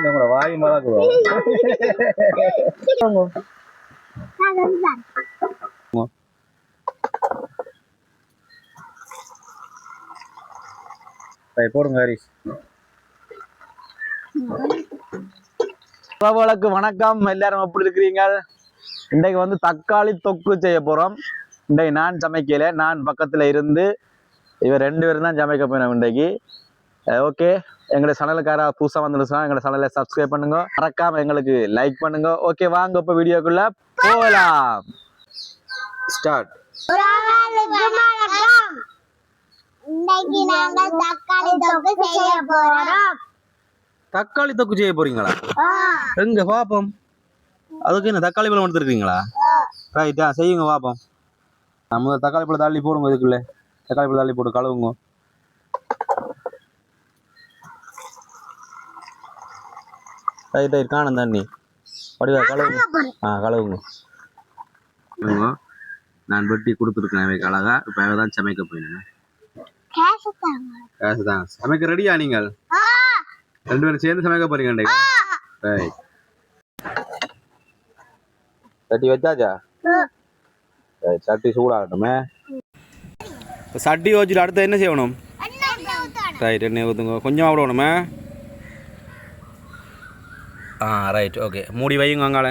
நம்மளோட வாய் மறக்குவோம். போடுங்க ஹரிஷ். உறவுகளுக்கு வணக்கம். எல்லாரும் எப்படி இருக்கிறீங்க? இன்றைக்கு வந்து தக்காளி தொக்கு செய்ய போறோம். இன்றைக்கு நான் சமைக்கல, நான் பக்கத்துல இருந்து இவர் 2 பேரும் தான் சமைக்க போயிடும் இன்றைக்கு. ஓகே, எங்களோட சேனலுக்கார புதுசாக வந்துருச்சுன்னா எங்களோட சேனலை சப்ஸ்கிரைப் பண்ணுங்க, மறக்காம எங்களுக்கு லைக் பண்ணுங்க. ஓகே, வாங்க இப்போ வீடியோக்குள்ள போகலாம். ஸ்டார்ட். தக்காளி தொக்கு செய்ய போறீங்களா? எங்க பாப்போம். அதுக்கு என்ன தக்காளி பழம் எடுத்துருக்கீங்களா? ரைட்டா, செய்யுங்க பாப்போம். நம்ம தக்காளி பழம் தள்ளி போடுங்க. இதுக்குள்ள தக்காளி பழம் தள்ளி போட்டு கழுவுங்க. ரைட் ரைட், காணும் தண்ணி வடிவா கழுவுங்க. கழுவுங்க. நான் வெட்டி கொடுத்துருக்கேன் அவைக்கு அழகா. இப்போ தான் சமைக்க போயிடுங்க. காசு தான். சமைக்க ரெடியா நீங்கள்? 2 பேரும் சேர்ந்து சமைக்க போறீங்க. சட்டி வச்சாச்சா? சட்டி சூடாகட்டுமே. சட்டி வச்சுட்டு அடுத்து என்ன செய்யணும்? ரைட், எண்ணெய் ஊற்றுங்க. கொஞ்சமாக விடணுமே. Right, okay. மூடி வையுங்க. அங்கால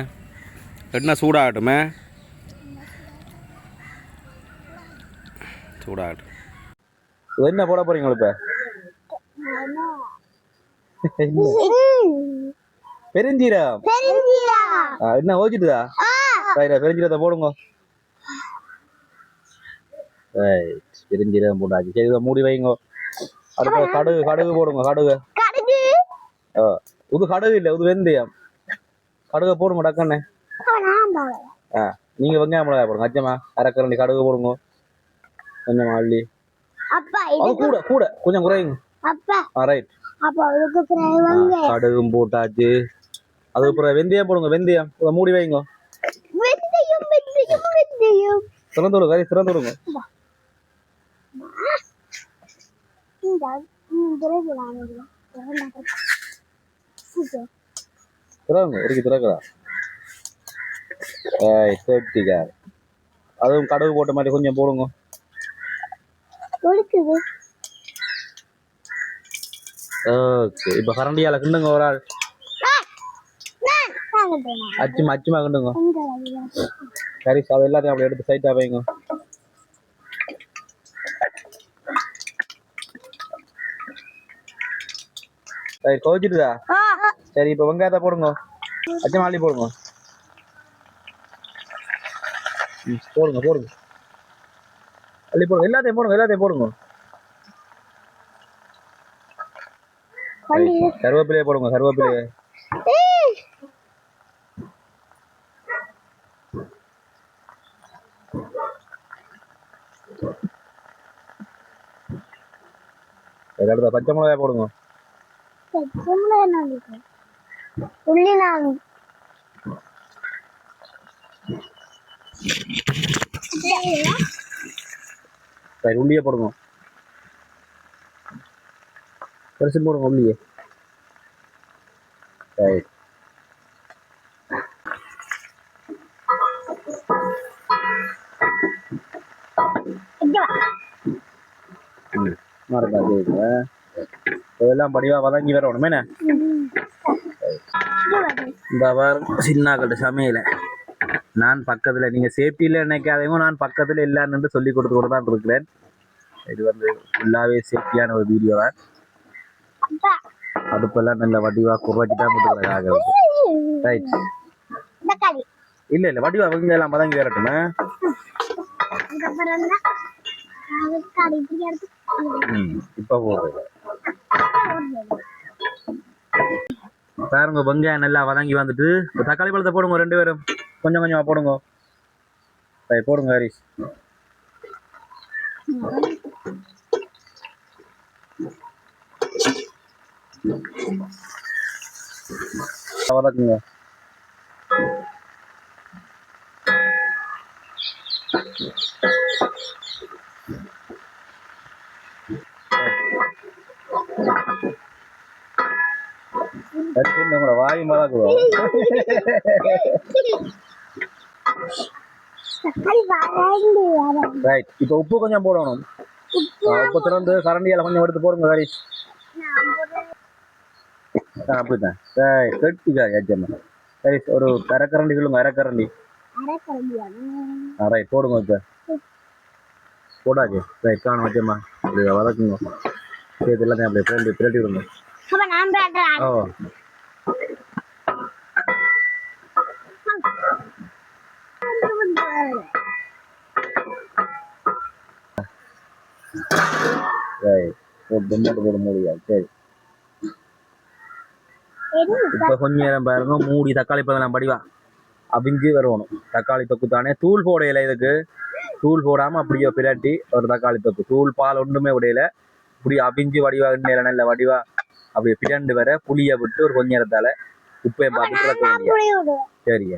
எண்ணெய் சூடாகட்டுமே. சூடாகட்டும். என்ன போட போறீங்க இப்ப? பெருஞ்சீரகம். என்ன ஓச்சிட்டுதா? பெருஞ்சீரகத்தை போடுங்க. பெருஞ்சீரகம் போட்டாச்சு. சரி, மூடி வைங்க. அடுத்த கடுகு போடுங்க. கடுகு இது கடுகு இல்லை, இது வெந்தயம். கடுகு போடுங்க டக்குன்னு. நீங்க வெங்காயம் மிளகாய் போடுங்க. அச்சமா அரைக்கரண்டி கடுகு போடுங்க. கொஞ்சமா அள்ளி. கூட கூட கொஞ்சம் குறையுங்க. ரைட், கடுகும் போட்டாச்சு. அதுக்கப்புறம் வெந்தயம் போடுங்க. வெந்தயம் மூடி வைங்க. திறந்து விடுங்க. கறி திறந்து விடுங்க. திறக்குதா? அதுவும் கடுகு போட்ட மாதிரி கொஞ்சம் போடுங்க. ஓகே, இப்ப கரண்டியால கிண்டுங்க. ஒரு ஆள் அச்சுமா கிண்டுங்க. சரி, அது எல்லாத்தையும் அப்படி எடுத்து சைட்டா வைங்க. சரி, கோச்சிட்டுதா? சரி, இப்ப வெங்காயத்தை போடுங்க. அச்சமா அள்ளி போடுங்க. போடுங்க அள்ளி போடுங்க. எல்லாத்தையும் போடுங்க. கருவேப்பிலையே போடுங்க. கருவேப்பிலையே அடுத்த பச்சை மிளகாய் போடுங்க. சரி, உள்ளியே போடுங்க. பெருசு போடுங்க உள்ளியே. சரி, இதெல்லாம் படிவா வதங்கி வரணும். என்ன இந்த சின்னாக்கட்ட சமையல நான் பக்கத்துல, நீங்க சேஃப்டியில நினைக்காதவங்க, நான் பக்கத்துல இல்லைன்னு சொல்லி கொடுத்து தான் இருக்கிறேன். இது வந்து ஃபுல்லாவே சேஃப்டியான ஒரு வீடியோ தான். அடுப்பெல்லாம் நல்ல வடிவா குறைச்சிதான் போட்டுக்கிறாங்க. ரைட், இல்ல வடிவா அவங்க எல்லாம் வதங்கி வரட்டுமே. இப்ப போடுறது பாருங்க. வெங்காயம் நல்லா வதங்கி வந்துட்டு தக்காளி பழத்தை போடுங்க. 2 பேரும் கொஞ்சம் கொஞ்சமா போடுங்க. போடுங்க ஹரிஷ். வதக்குங்க. உங்களோட வாய் மறக்குவோம். ரைட், இப்போ உப்பு கொஞ்சம் போடணும். உப்பு திறந்து கரண்டியால கொஞ்சம் எடுத்து போடுங்க கறி. அப்படித்தான். ரைட், கெட்டிக்கா ஏஜமா. சரி, ஒரு அரைக்கரண்டி சொல்லுங்க. அரைக்கரண்டி. ரைட், போடுங்க. இப்போ போடாது. ரைட், காணும் வச்சம்மா. அப்படி வதக்குங்க. சரி, எல்லாத்தையும் அப்படியே பிரட்டி விடுங்க. ஓ, போட முடியாது. சரி, இப்ப கொஞ்ச நேரம் பாருங்க. மூடி தக்காளி பழம் படிவா அவிஞ்சு வரணும். தக்காளி தொக்கு தானே, தூள் போடையில. இதுக்கு தூள் போடாம அப்படியே பிரட்டி ஒரு தக்காளி தொக்கு. தூள் பால் ஒன்றுமே உடையில. இப்படி அவிஞ்சு வடிவா எண்ணெயில நல்ல வடிவா அப்படியே பிரண்டு வர புளிய விட்டு ஒரு கொஞ்ச நேரத்தால உப்பையும் பார்த்து கிடக்க வேண்டிய. சரிங்க.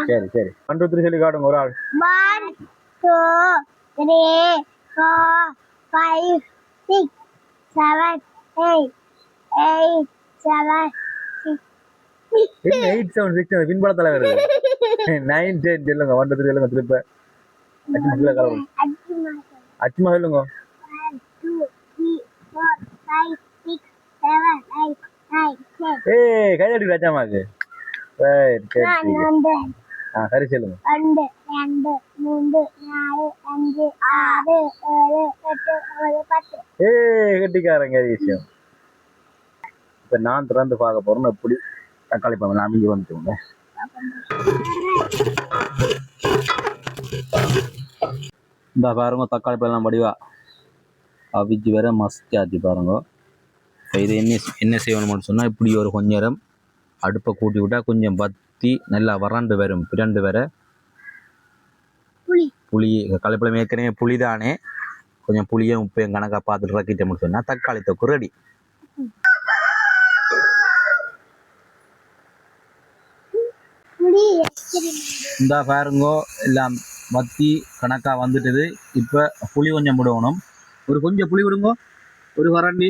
சரி சரி, 1 2 3 சொல்லி காட்டுங்க ஒரு ஆள். 1 2 3 4 5 6 7 8 8 7 8 7 6 பின்பலத்துல வருது. 9 10 சொல்லுங்க. 1 2 3 சொல்லுங்க. திருப்ப அச்சுமா சொல்லுங்க. 1 2 3 4 5 6 7 8 9 10. ஏய், கைதட்டி ராஜாமாக்கு. ரைட், சரி. சரி சொல்லுங்க. 1 2 3 4 5 6 7 8 9 10. ஏய், கெட்டிக்காரங்க விஷயம். இப்ப நான் திறந்து பார்க்க போறேன்னு எப்படி தக்காளி பழம் அமைஞ்சு வந்துட்டோங்க. இந்த பாருங்க, தக்காளி பழம் வடிவா அவிச்சு வேற மஸ்ட் ஆச்சு பாருங்க. இது என்ன செய்யணும்னு சொன்னால், இப்படி ஒரு கொஞ்ச நேரம் அடுப்பை கூட்டி விட்டால் கொஞ்சம் பத்தி நல்லா வறண்டு வரும். பிரண்டு வர புளி களைப்பழம் ஏற்கனவே புளி தானே, கொஞ்சம் புளியும் உப்பையும் கணக்காக பார்த்துட்டு ரக்கிட்டோம்னு சொன்னால் தக்காளி தொக்கு ரெடி. இந்த பாருங்கோ எல்லாம் வத்தி கணக்காக வந்துட்டுது. இப்போ புளி கொஞ்சம் விடணும். கொஞ்சம் புளி விடுங்கோ, ஒரு கரண்டி.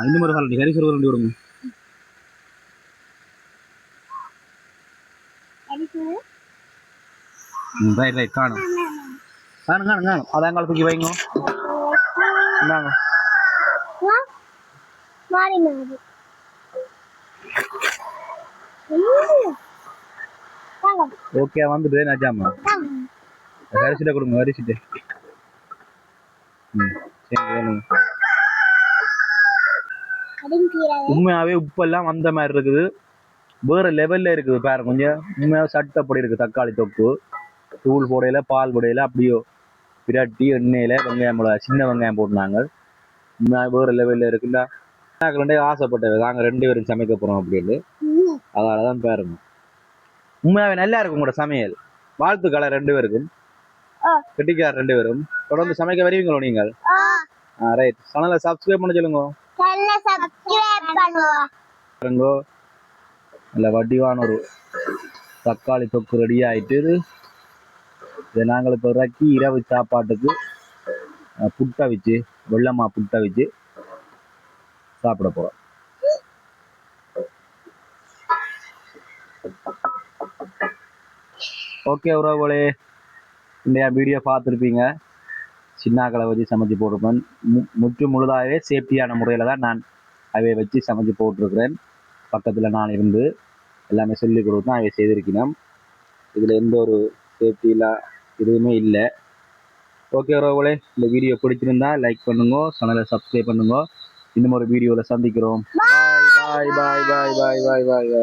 இன்னும் ஒரு கரண்டி, கரிசொரு கரண்டி விடுங்க. ரைட் ரைட், காணும் காணும் காணும் காணும். அதாங்க தூக்கி வைங்க. இந்தாங்க. ஓகே, வந்துட்டு நஜாமா கரிசிட்ட கொடுங்க. கரிசிட்டு உண்மையாவே உப்பெல்லாம் வந்த மாதிரி இருக்குது. வேற லெவல்ல இருக்குது பாருங்க. கொஞ்சம் உண்மையாவே சட்டப்படி இருக்கு. தக்காளி தொக்கு தூள் போடையில பால் போடையில அப்படியோ பிரட்டி எண்ணெயில வெங்காயம் சின்ன வெங்காயம் போட்டுனாங்க. உண்மையாக வேற லெவல்ல இருக்குல்ல. ஆசைப்பட்டது நாங்க 2 பேரும் சமைக்க போறோம் அப்படின்னு. அதனாலதான் பாருங்க, உண்மையாவே நல்லா இருக்கும் உங்களோட சமையல். வாழ்த்துக்களை 2 பேருக்கும். கெட்டிக்கார் 2 பேரும் தொடர்ந்து சமைக்க வருவீங்களோ நீங்கள்? ரைட், சேனலை சப்ஸ்கிரைப் பண்ண சொல்லுங்க. நல்ல வடிவான ஒரு தக்காளி தொக்கு ரெடி ஆயிட்டு, இதை நாங்கள் இப்போ இறக்கி இரவு சாப்பாட்டுக்கு புட்டை வச்சு வெள்ளமா புட்டை வச்சு சாப்பிட போறோம். ஓகே உறவுகளே, இந்த வீடியோ பார்த்துருப்பீங்க. சின்னாக்களை வச்சு சமைச்சு போட்டிருப்பேன். முற்று முழுதாகவே சேஃப்டியான முறையில் தான் நான் அவை வச்சு சமைச்சு போட்டிருக்கிறேன். பக்கத்தில் நான் இருந்து எல்லாமே சொல்லி கொடுத்து தான் அவை செய்திருக்கணும். இதில் எந்த ஒரு சேஃப்டியெலாம் எதுவுமே இல்லை. ஓகே உறவுகளே, இந்த வீடியோ பிடிச்சிருந்தா லைக் பண்ணுங்க, சேனலை சப்ஸ்கிரைப் பண்ணுங்க. இன்னும் ஒரு வீடியோவில் சந்திக்கிறோம். பாய் பாய் பாய் பாய் பாய் பாய் பாய்.